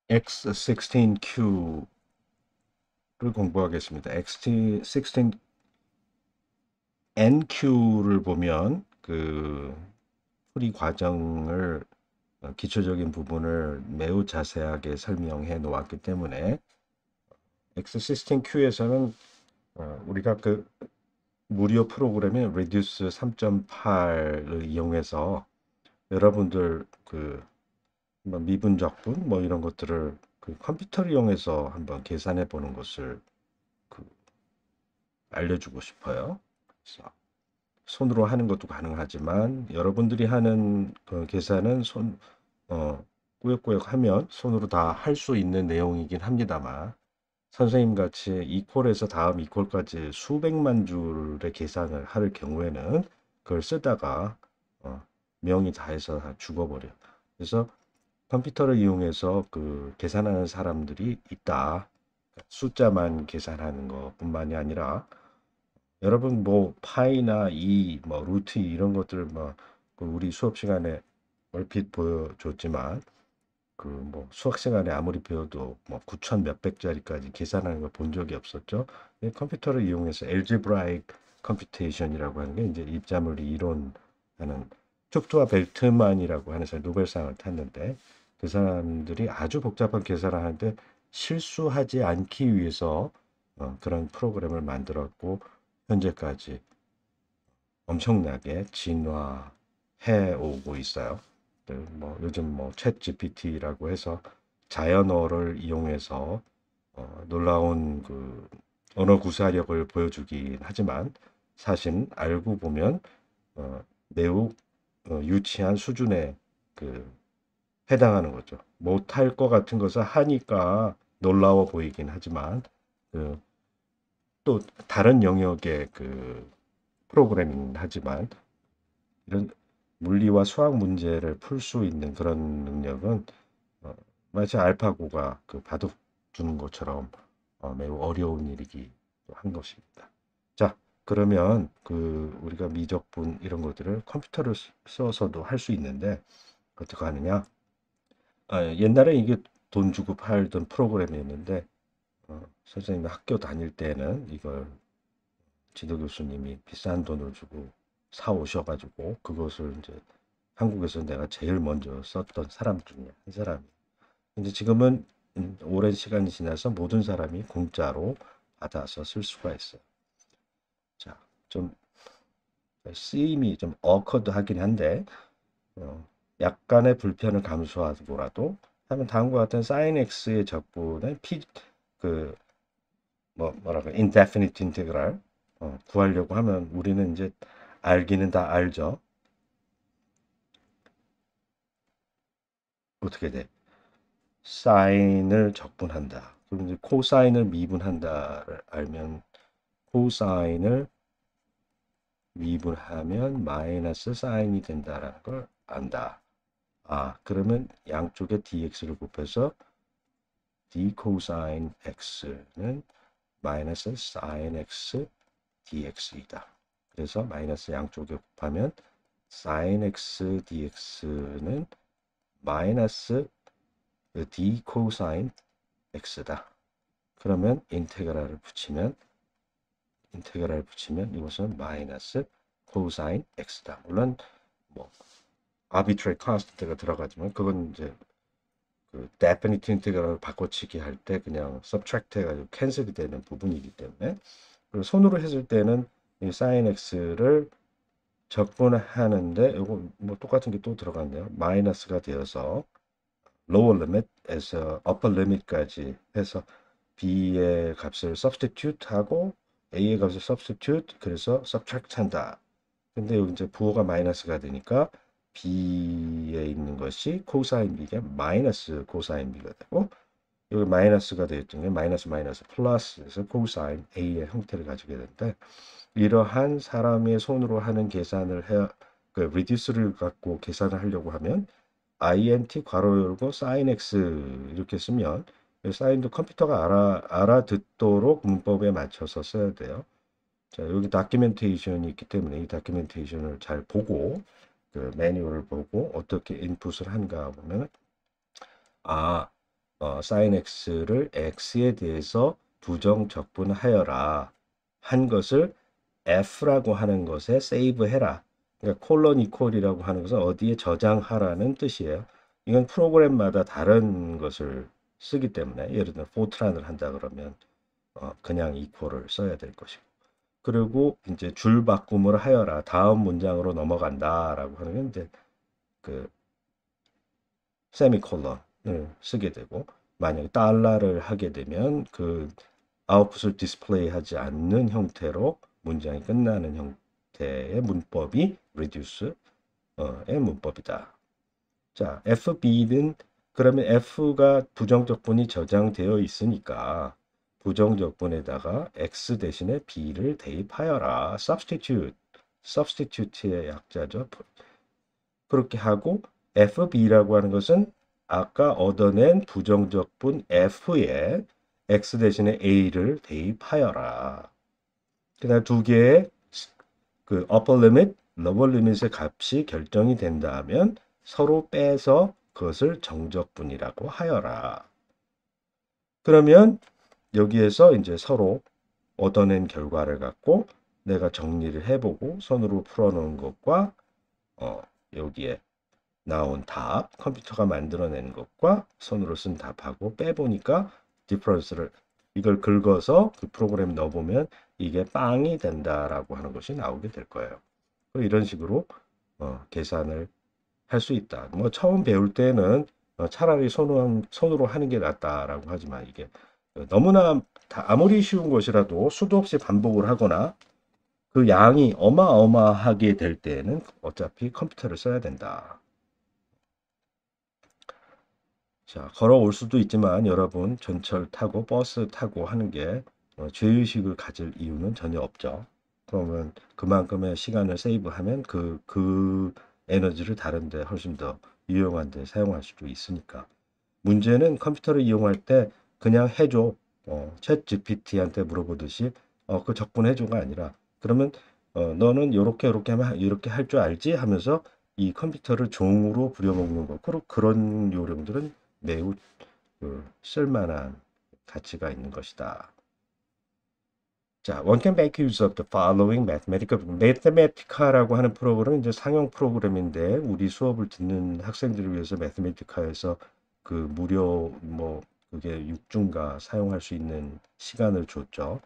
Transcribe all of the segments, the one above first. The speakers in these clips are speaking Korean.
X16Q를 공부하겠습니다. X16NQ를 보면 그 풀이 과정을 기초적인 부분을 매우 자세하게 설명해 놓았기 때문에 X16Q에서는 우리가 그 무료 프로그램인 Reduce 3.8을 이용해서 여러분들 뭐 미분적분 뭐 이런 것들을 그 컴퓨터를 이용해서 한번 계산해 보는 것을 그 알려주고 싶어요. 그래서 손으로 하는 것도 가능하지만 여러분들이 하는 그 계산은 꾸역꾸역 하면 손으로 다 할 수 있는 내용이긴 합니다만 선생님 같이 이퀄에서 다음 이퀄까지 수백만 줄의 계산을 할 경우에는 그걸 쓰다가 어, 명이 다해서 다 죽어버려. 그래서 컴퓨터를 이용해서 그 계산하는 사람들이 있다. 숫자만 계산하는 것뿐만이 아니라 여러분 뭐 파이나 뭐 루트 이런 것들 뭐그 우리 수업 시간에 얼핏 보여줬지만 그 뭐 수학 시간에 아무리 배워도 뭐 9천 몇백짜리까지 계산하는 걸 본 적이 없었죠. 이 컴퓨터를 이용해서 algebraic computation이라고 하는 게 이제 입자물리 이론하는 툭트와 벨트만이라고 하는 사람이 노벨상을 탔는데 그 사람들이 아주 복잡한 계산을 하는데 실수하지 않기 위해서 그런 프로그램을 만들었고 현재까지 엄청나게 진화해 오고 있어요. 뭐 요즘 뭐챗 GPT라고 해서 자연어를 이용해서 놀라운 그 언어 구사력을 보여주긴 하지만 사실 알고 보면 매우 유치한 수준에 그 해당하는 거죠. 못할 것 같은 것을 하니까 놀라워 보이긴 하지만 그 또 다른 영역의 그 프로그래밍 하지만 이런 물리와 수학 문제를 풀 수 있는 그런 능력은 어, 마치 알파고가 그 바둑 두는 것처럼 매우 어려운 일이기 한 것입니다. 자, 그러면 그 우리가 미적분 이런 것들을 컴퓨터를 써서도 할 수 있는데 어떻게 하느냐? 옛날에 이게 돈 주고 팔던 프로그램이었는데 선생님이 학교 다닐 때는 이걸 지도 교수님이 비싼 돈을 주고 사 오셔가지고 그것을 이제 한국에서 내가 제일 먼저 썼던 사람 중에 한 사람이. 근데 지금은 오랜 시간이 지나서 모든 사람이 공짜로 받아서 쓸 수가 있어요. 자, 좀 쓰임이 좀 어커드하긴 한데 약간의 불편을 감수하고라도 하면 다음과 같은 sin x의 적분은 그 뭐라고 indefinite integral 구하려고 하면 우리는 이제 알기는 다 알죠. 어떻게 돼? 사인을 적분한다. 그럼 이제 코사인을 미분한다를 알면 코사인을 미분하면 마이너스 사인이 된다라는 걸 안다. 그러면 양쪽에 dx를 곱해서 d 코사인 x는 마이너스 사인 x dx이다. 그래서 마이너스 양쪽에 곱하면 sin x dx는 마이너스 d 코사인 x다. 그러면 인테그랄을 붙이면 이것은 마이너스 코사인 x다. 물론 뭐 arbitrary constant가 들어가지만 그건 이제 그 definite integral을 바꿔치기 할 때 그냥 subtract 해가지고 캔슬이 되는 부분이기 때문에 그리고 손으로 했을 때는 이 sin x를 적분하는데 이거 뭐 똑같은 게 또 들어갔네요. 마이너스가 되어서 lower limit에서 upper limit까지 해서 b의 값을 substitute 하고 a의 값을 substitute 그래서 subtract 한다. 근데 여기 이제 부호가 마이너스가 되니까 b에 있는 것이 코사인 b가 마이너스 코사인 b가 되고 여기 마이너스가 되었던 게 마이너스 마이너스 플러스에서 코사인 a의 형태를 가지게 되는데 이러한 사람의 손으로 하는 계산을 그 reduce를 갖고 계산을 하려고 하면 int 괄호 열고 sin x 이렇게 쓰면 사인도 컴퓨터가 알아듣도록 문법에 맞춰서 써야 돼요. 자, 여기 다큐멘테이션이 있기 때문에 이 다큐멘테이션을 잘 보고 그 매뉴얼을 보고 어떻게 인풋을 한가 보면 아, sin x를 x에 대해서 부정적분하여라 한 것을 f라고 하는 것에 세이브해라. 그러니까 콜론 이퀄이라고 하는 것은 어디에 저장하라는 뜻이에요. 이건 프로그램마다 다른 것을 쓰기 때문에 예를 들어 포트란을 한다 그러면 그냥 이퀄을 써야 될 것이고 그리고 이제 줄 바꿈을 하여라 다음 문장으로 넘어간다라고 하는 게 이제 그 세미콜론을 쓰게 되고 만약에 달러를 하게 되면 그 아웃풋을 디스플레이하지 않는 형태로 문장이 끝나는 형태의 문법이 reduce의 문법이다. 자, FB는 그러면 F가 부정적분이 저장되어 있으니까 부정적분에다가 X 대신에 B를 대입하여라. substitute의 약자죠. 그렇게 하고 FB라고 하는 것은 아까 얻어낸 부정적분 F에 X 대신에 A를 대입하여라. 그다음 두 개의 그 upper limit, lower limit의 값이 결정이 된다면 서로 빼서 그것을 정적분이라고 하여라. 그러면 여기에서 이제 서로 얻어낸 결과를 갖고 내가 정리를 해보고 손으로 풀어놓은 것과 여기에 나온 답, 컴퓨터가 만들어낸 것과 손으로 쓴 답하고 빼보니까 디퍼런스를 이걸 긁어서 그 프로그램에 넣어보면 이게 빵이 된다라고 하는 것이 나오게 될 거예요. 이런 식으로 계산을 할 수 있다. 뭐 처음 배울 때는 차라리 손으로 하는 게 낫다라고 하지만 이게 너무나 아무리 쉬운 것이라도 수도 없이 반복을 하거나 그 양이 어마어마하게 될 때는 어차피 컴퓨터를 써야 된다. 자, 걸어올 수도 있지만 여러분 전철 타고 버스 타고 하는 게 죄의식을 가질 이유는 전혀 없죠. 그러면 그만큼의 시간을 세이브하면 그 에너지를 다른데 훨씬 더 유용한 데 사용할 수도 있으니까. 문제는 컴퓨터를 이용할 때 그냥 해줘. 챗 GPT한테 물어보듯이 그 적분해줘가 아니라 그러면 너는 요렇게 하면 이렇게 할 줄 알지? 하면서 이 컴퓨터를 종으로 부려먹는 거. 그런 요령들은 매우 쓸만한 가치가 있는 것이다. 자, one can make use of the following mathematical. Mathematic라고 하는 프로그램은 이제 상용 프로그램인데 우리 수업을 듣는 학생들을 위해서 Mathematic에서 그 무료 뭐 그게 6중가 사용할 수 있는 시간을 줬죠.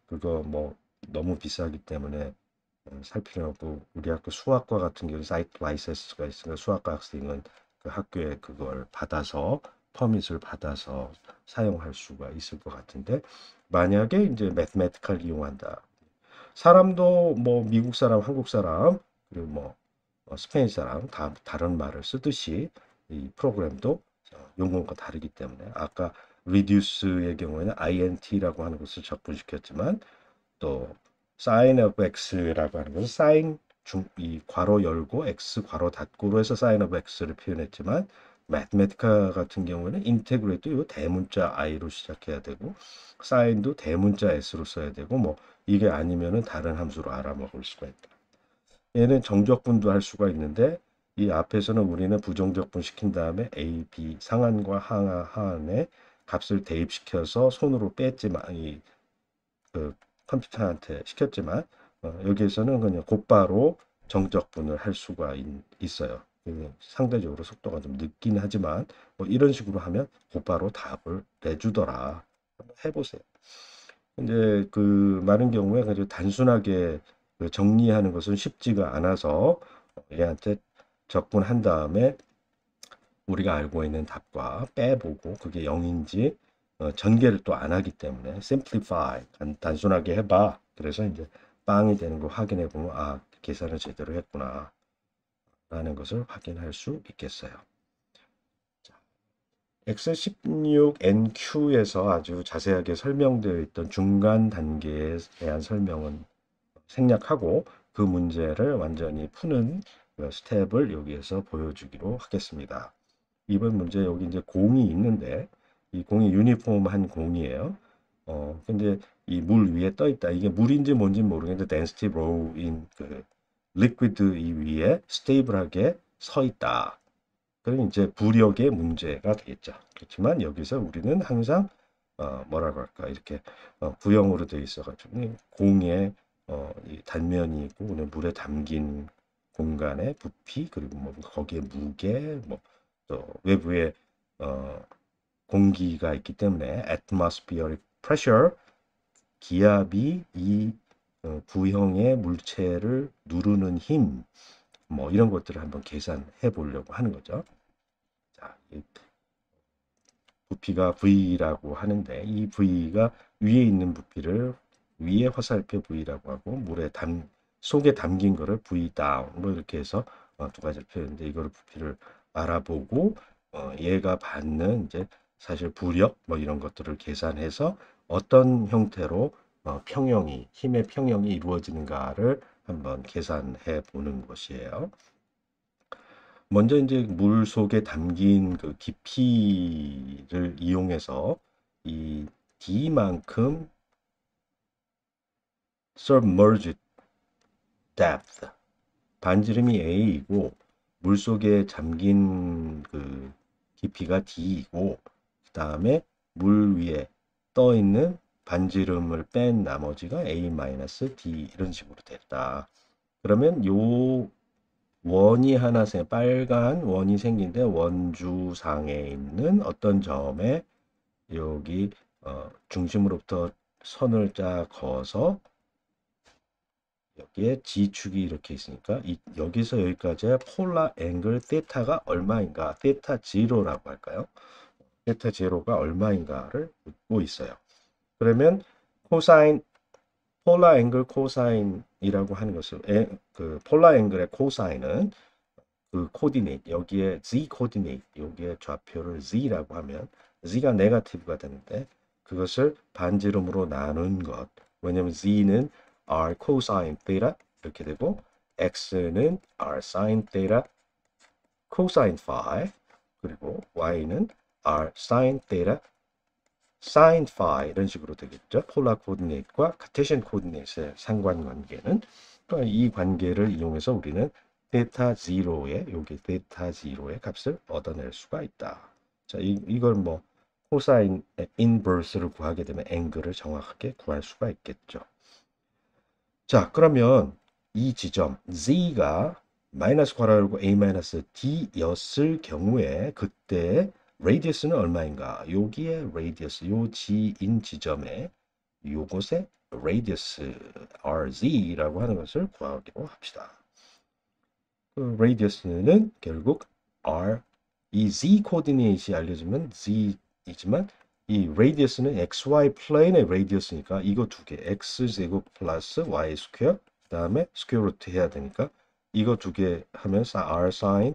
그거 뭐 너무 비싸기 때문에 살 필요 없고 우리 학교 수학과 같은 경우는 사이트 라이센스가 있으니까 수학과 학생은 그 학교에 그걸 받아서 퍼밋을 받아서 사용할 수가 있을 것 같은데 만약에 이제 매스매티컬 이용한다. 사람도 뭐 미국 사람, 한국 사람 그리고 뭐 스페인 사람 다 다른 말을 쓰듯이 이 프로그램도 용어가 다르기 때문에 아까 reduce의 경우에는 int라고 하는 것을 적분시켰지만 또 sin of x라고 하는 것은 sin 이 괄호 열고 x 괄호 닫고로 해서 sin of x를 표현했지만 mathematica 같은 경우에는 인테그레이도 이 대문자 i로 시작해야 되고 sign도 대문자 s로 써야 되고 뭐 이게 아니면은 다른 함수로 알아먹을 수가 있다. 얘는 정적분도 할 수가 있는데 이 앞에서는 우리는 부정적분 시킨 다음에 a, b 상한과 하한의 값을 대입시켜서 손으로 뺐지만 그 컴퓨터한테 시켰지만 여기에서는 그냥 곧바로 정적분을 할 수가 있어요. 상대적으로 속도가 좀 늦긴 하지만 뭐 이런 식으로 하면 곧바로 답을 내주더라. 한번 해보세요. 이제 그 많은 경우에 그냥 단순하게 그 정리하는 것은 쉽지가 않아서 얘한테 적분한 다음에 우리가 알고 있는 답과 빼보고 그게 0인지 전개를 또 안 하기 때문에 simplify 단순하게 해봐. 그래서 이제 빵이 되는 걸 확인해 보면 아 계산을 제대로 했구나 라는 것을 확인할 수 있겠어요. X16NQ에서 아주 자세하게 설명되어 있던 중간 단계에 대한 설명은 생략하고 그 문제를 완전히 푸는 스텝을 여기에서 보여주기로 하겠습니다. 이번 문제 여기 이제 공이 있는데 이 공이 유니폼한 공이에요. 근데 이 물 위에 떠 있다. 이게 물인지 뭔지 모르겠는데 density row인 그 리퀴드 이 위에 스테이블하게 서 있다. 그럼 이제 부력의 문제가 되겠죠. 그렇지만 여기서 우리는 항상 뭐라고 할까 이렇게 구형으로 되어 있어가지고 공의 이 단면이 있고 물에 담긴 공간의 부피 그리고 뭐 거기에 무게 뭐 또 외부에 어, 공기가 있기 때문에 atmospheric pressure 기압이 이 부형의 물체를 누르는 힘 뭐 이런 것들을 한번 계산해 보려고 하는 거죠. 자, 이 부피가 V라고 하는데 이 V가 위에 있는 부피를 위에 화살표 V라고 하고 속에 담긴 거를 V 다운 뭐 이렇게 해서 두 가지를 표현했는데 이거를 부피를 알아보고 얘가 받는 이제 사실 부력 뭐 이런 것들을 계산해서 어떤 형태로 힘의 평형이 이루어지는가를 한번 계산해 보는 것이에요. 먼저 이제 물 속에 담긴 그 깊이를 이용해서 이 D만큼 submerged depth 반지름이 A이고 물 속에 잠긴 그 깊이가 D이고 그 다음에 물 위에 떠 있는 반지름을 뺀 나머지가 A-D 이런 식으로 됐다. 그러면 요 원이 하나 빨간 원이 생긴데 원주상에 있는 어떤 점에 여기 중심으로부터 선을 쫙 그어서 여기에 G축이 이렇게 있으니까 여기서 여기까지의 폴라 앵글 세타가 얼마인가 세타 제로라고 할까요? 세타 제로가 얼마인가를 묻고 있어요. 그러면 코사인 폴라 앵글 코사인이라고 하는 것을 그 폴라 앵글의 코사인은 그 코디네이트 여기에 z 코디네이트 여기에 좌표를 z라고 하면 z가 네거티브가 되는데 그것을 반지름으로 나눈 것 왜냐면 z는 r 코사인 테타 이렇게 되고 x는 r 사인 테타 코사인 파이 그리고 y는 r 사인 테타 사인 파이 이런 식으로 되겠죠. 폴라 코디네이트과 카테시안 코디네이트의 상관관계는 그러니까 이 관계를 이용해서 우리는 테타 제로의 여기 테타 제로의 값을 얻어낼 수가 있다. 자, 이걸 뭐 코사인 인버스를 구하게 되면 앵글을 정확하게 구할 수가 있겠죠. 자, 그러면 이 지점 z가 마이너스 괄호 열고 a 마이너스 d였을 경우에 그때 레디어스는 얼마인가? 여기에 레디어스 요 G인 지점에 요것의 레디어스 RZ라고 하는 것을 구하기로 합시다. 그 레디어스는 결국 R 이 Z 코디네이트이 알려지면 Z이지만 이 레디어스는 XY 플레인의 레디어스니까 이거 두 개 X 제곱 플러스 Y 스퀘어 그다음에 스퀘어 루트 해야 되니까 이거 두 개 하면 R 사인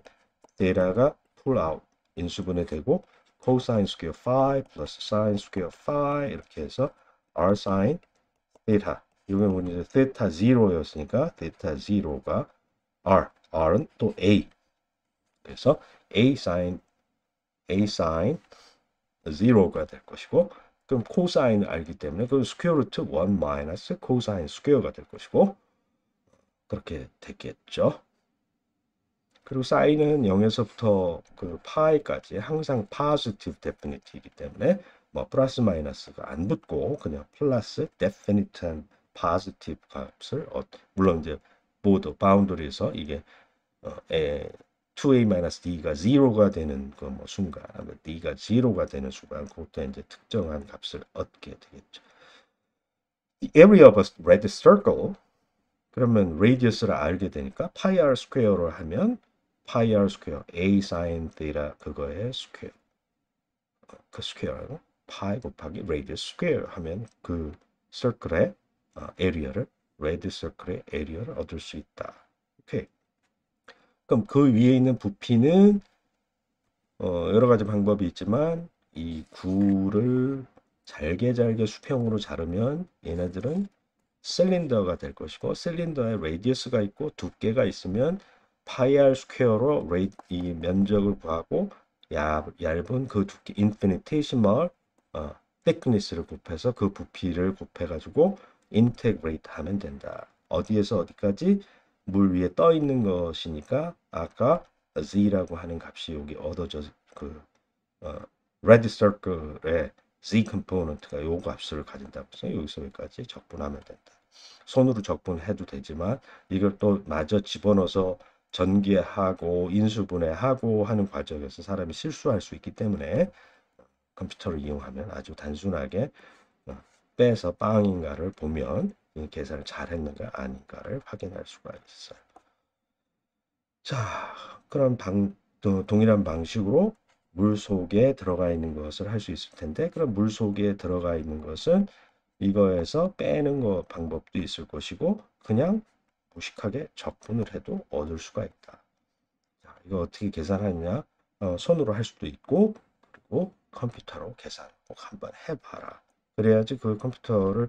데이터가 풀 아웃 인수분해 되고 코사인 스퀘어 파이 플러스 사인 스퀘어 파이 이렇게 해서 R 사인 데이터 이게 뭐냐 데이터 제로였으니까 데이터 제로가 R은 또 A 그래서 A 사인 제로가 될 것이고 그럼 코사인을 알기 때문에 그 스퀘어 루트 1 마이너스 코사인 스퀘어가 될 것이고 그렇게 되겠죠. 그리고 사인은 0에서부터 그 파이까지 항상 포지티브 데피니트이기 때문에 뭐 플러스 마이너스가 안 붙고 그냥 플러스 데피니트한 포지티브 값을 물론 이제 모두 바운더리에서 이게 2a-d가 0가 되는 그 뭐 순간 d가 0가 되는 순간 그때 이제 특정한 값을 얻게 되겠죠. The area of a red circle 그러면 radius를 알게 되니까 pi r 스퀘어를 하면 pi r 스퀘어 a sin theta 그거의 스퀘어 그 스퀘어라고 pi 곱하기 radius 스퀘어 하면 그 circle의 area를 red circle의 area를 얻을 수 있다. 오케이. 그럼 그 위에 있는 부피는 여러 가지 방법이 있지만 이 구를 잘게 수평으로 자르면 얘네들은 실린더가 될 것이고 실린더에 레디어스가 있고 두께가 있으면 파이 r 스퀘어로 이 면적을 구하고 얇은 그 두께 인피니테이시멀 thickness를 곱해서 그 부피를 곱해가지고 인테그레이트 하면 된다. 어디에서 어디까지 물 위에 떠 있는 것이니까 아까 z라고 하는 값이 여기 얻어져 그 red circle의 z 컴포넌트가 요 값을 가진다고 해서 여기서 여기까지 적분하면 된다. 손으로 적분해도 되지만 이걸 또 마저 집어넣어서 전개하고 인수분해하고 하는 과정에서 사람이 실수할 수 있기 때문에 컴퓨터를 이용하면 아주 단순하게 빼서 빵인가를 보면 계산을 잘했는가 아닌가를 확인할 수가 있어요. 자, 그럼 동일한 방식으로 물 속에 들어가 있는 것을 할 수 있을 텐데, 그럼 물 속에 들어가 있는 것은 이거에서 빼는 거 방법도 있을 것이고, 그냥 무식하게 적분을 해도 얻을 수가 있다. 자, 이거 어떻게 계산하느냐? 손으로 할 수도 있고, 그리고 컴퓨터로 계산 꼭 한번 해봐라. 그래야지 그 컴퓨터를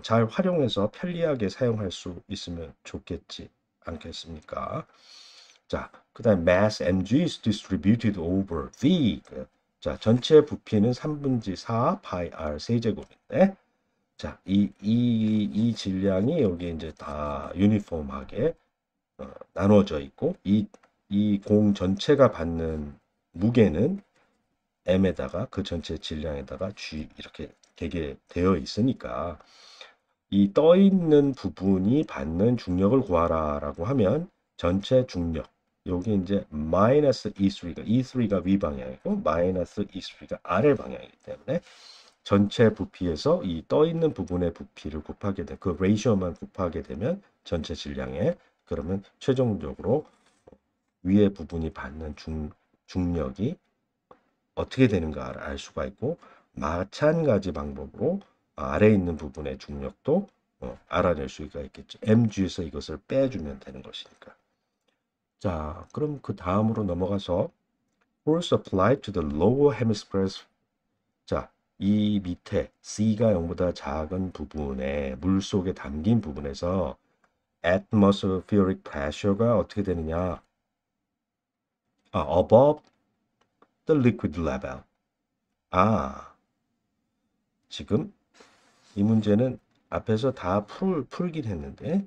잘 활용해서 편리하게 사용할 수 있으면 좋겠지 않겠습니까? 자, 그 다음 mass mg is distributed over v. 자, 전체 부피는 3분의 4 파이 r 세제곱인데, 자, 이 질량이 여기 이제 다 유니폼하게 나눠져 있고, 이 공 전체가 받는 무게는 m에다가 그 전체 질량에다가 g 이렇게 되게 되어 있으니까 이 떠 있는 부분이 받는 중력을 구하라라고 하면 전체 중력 여기 이제 마이너스 E3가 위 방향이고 마이너스 E3가 아래 방향이기 때문에 전체 부피에서 이 떠 있는 부분의 부피를 곱하게 돼 그 레이셔만 곱하게 되면 전체 질량에 그러면 최종적으로 위에 부분이 받는 중력이 어떻게 되는가를 알 수가 있고 마찬가지 방법으로 아래에 있는 부분의 중력도 알아낼 수가 있겠죠. mg에서 이것을 빼주면 되는 것이니까. 자, 그럼 그 다음으로 넘어가서 force applied to the lower hemispheres. 자, 이 밑에 C가 0보다 작은 부분에 물속에 담긴 부분에서 atmospheric pressure가 어떻게 되느냐? above the liquid level. 지금 이 문제는 앞에서 다 풀긴 했는데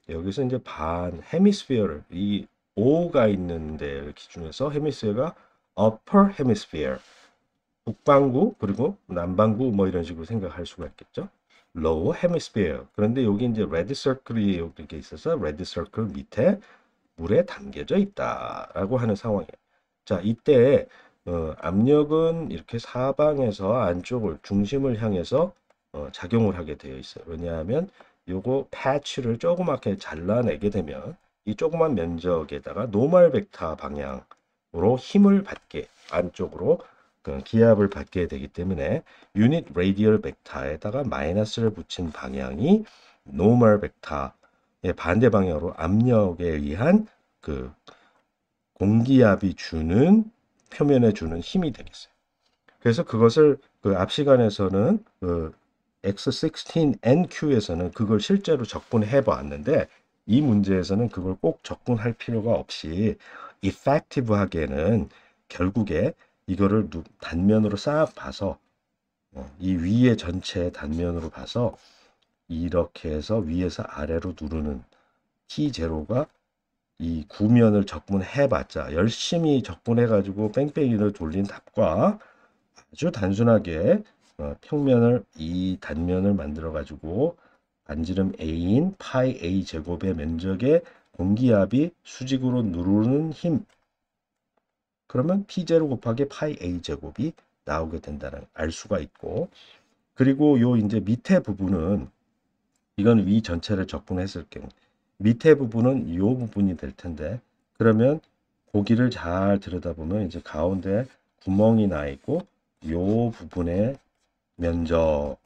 여기서 이제 반 헤미스피어를 이 O가 있는데 기준에서 헤미스피어가 upper hemisphere 북반구 그리고 남반구 뭐 이런 식으로 생각할 수가 있겠죠. lower hemisphere 그런데 여기 이제 red circle이 여기 있어서 red circle 밑에 물에 담겨져 있다라고 하는 상황이에요. 자, 이때 압력은 이렇게 사방에서 안쪽을 중심을 향해서 작용을 하게 되어 있어요. 왜냐하면 요거 패치를 조그맣게 잘라내게 되면 이 조그만 면적에다가 노멀 벡터 방향으로 힘을 받게 안쪽으로 기압을 받게 되기 때문에 유닛 레디얼 벡터에다가 마이너스를 붙인 방향이 노멀 벡터의 반대 방향으로 압력에 의한 그 공기압이 주는 표면에 주는 힘이 되겠어요. 그래서 그것을 그 앞 시간에서는 그 X16NQ에서는 그걸 실제로 적분해 보았는데 이 문제에서는 그걸 꼭 적분할 필요가 없이 effective하게는 결국에 이거를 단면으로 싹 봐서 이 위에 전체 단면으로 봐서 이렇게 해서 위에서 아래로 누르는 T0가 이 구면을 적분해 봤자 열심히 적분해 가지고 뺑뺑이를 돌린 답과 아주 단순하게 평면을 이 단면을 만들어 가지고 반지름 A인 파이 A 제곱의 면적에 공기압이 수직으로 누르는 힘 그러면 P0 곱하기 파이 A 제곱이 나오게 된다는 알 수가 있고 그리고 요 이제 밑에 부분은 이건 위 전체를 적분했을 경우 밑에 부분은 이 부분이 될 텐데 그러면 고기를 잘 들여다보면 이제 가운데 구멍이 나 있고 이 부분의 면적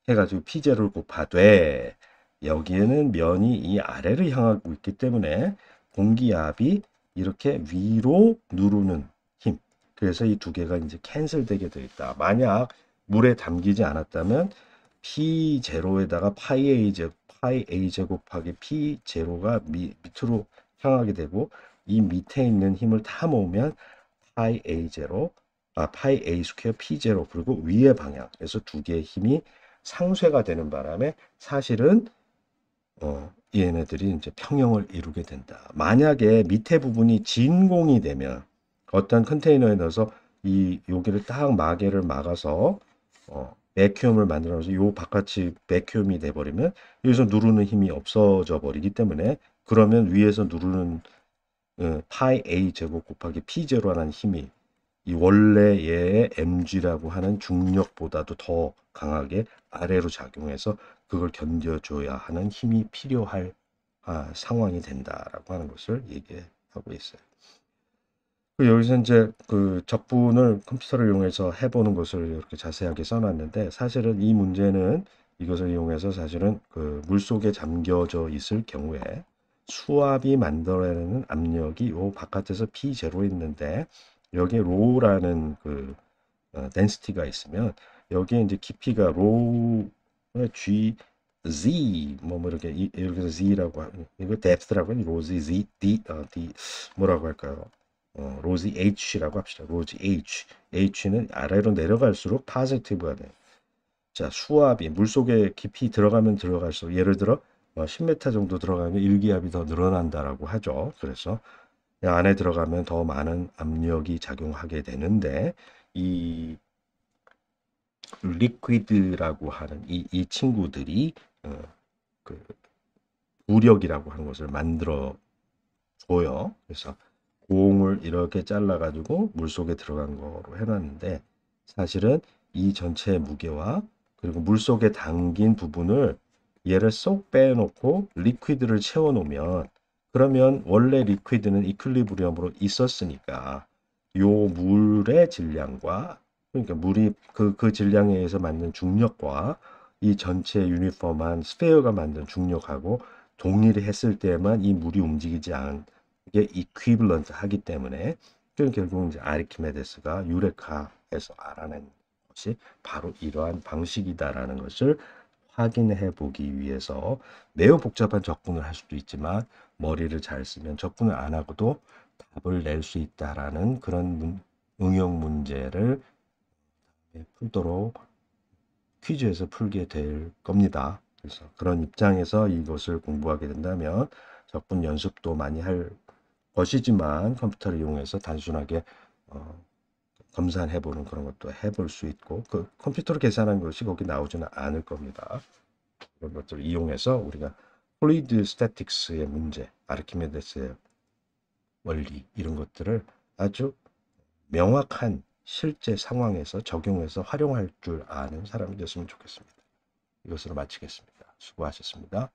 해가지고 P0를 곱하되 여기에는 면이 이 아래를 향하고 있기 때문에 공기압이 이렇게 위로 누르는 힘 그래서 이 두 개가 이제 캔슬 되게 되어 있다. 만약 물에 담기지 않았다면 P0에다가 파이 A 제곱 곱하기 P0가 밑으로 향하게 되고 이 밑에 있는 힘을 다 모으면 파이 A 스퀘어 P0 그리고 위의 방향 그래서 두 개의 힘이 상쇄가 되는 바람에 사실은 얘네들이 이제 평형을 이루게 된다. 만약에 밑에 부분이 진공이 되면 어떤 컨테이너에 넣어서 이 여기를 딱 마개를 막아서 베큐움을 만들어서 요 바깥이 베큐움이 돼 버리면 여기서 누르는 힘이 없어져 버리기 때문에 그러면 위에서 누르는 파이 A 제곱 곱하기 P 제로라는 힘이 이 원래 얘의 mg라고 하는 중력보다도 더 강하게 아래로 작용해서 그걸 견뎌줘야 하는 힘이 필요할 상황이 된다라고 하는 것을 얘기하고 있어요. 여기서 이제 그 적분을 컴퓨터를 이용해서 해보는 것을 이렇게 자세하게 써놨는데 사실은 이 문제는 이것을 이용해서 사실은 그 물속에 잠겨져 있을 경우에 수압이 만들어내는 압력이 요 바깥에서 P0 있는데 여기에 로라는 그 density가 있으면 여기에 이제 깊이가 로의 G Z 뭐 이렇게 이렇게 해서 Z라고 이거 depth라고 하니 로지 Z D 뭐라고 할까요? 로지 H라고 합시다. 로지 H. H는 아래로 내려갈수록 파지티브가 돼요. 자, 수압이 물속에 깊이 들어가면 들어갈수록 예를 들어 10m 정도 들어가면 일기압이 더 늘어난다라고 하죠. 그래서 안에 들어가면 더 많은 압력이 작용하게 되는데 이 리퀴드라고 하는 이 친구들이 그 부력이라고 하는 것을 만들어 줘요. 그래서 공을 이렇게 잘라 가지고 물속에 들어간 거로 해놨는데 사실은 이 전체의 무게와 그리고 물속에 담긴 부분을 얘를 쏙 빼놓고 리퀴드를 채워 놓으면 그러면 원래 리퀴드는 이퀄리브리엄으로 있었으니까 요 물의 질량과 그러니까 물이 그 질량에 의해서 만든 중력과 이 전체 유니폼한 스페어가 만든 중력하고 동일했을 때만 이 물이 움직이지 않은 게 이퀴블런트 하기 때문에 그 결국 이제 아르키메데스가 유레카에서 알아낸 것이 바로 이러한 방식이다라는 것을 확인해 보기 위해서 매우 복잡한 적분을 할 수도 있지만 머리를 잘 쓰면 적분을 안 하고도 답을 낼 수 있다라는 그런 응용 문제를 풀도록 퀴즈에서 풀게 될 겁니다. 그래서 그런 입장에서 이것을 공부하게 된다면 적분 연습도 많이 할 것이지만 컴퓨터를 이용해서 단순하게 검산해 보는 그런 것도 해볼 수 있고 그 컴퓨터로 계산한 것이 거기 나오지는 않을 겁니다. 그런 것들을 이용해서 우리가 플루이드 스태틱스의 문제, 아르키메데스의 원리 이런 것들을 아주 명확한 실제 상황에서 적용해서 활용할 줄 아는 사람이 됐으면 좋겠습니다. 이것으로 마치겠습니다. 수고하셨습니다.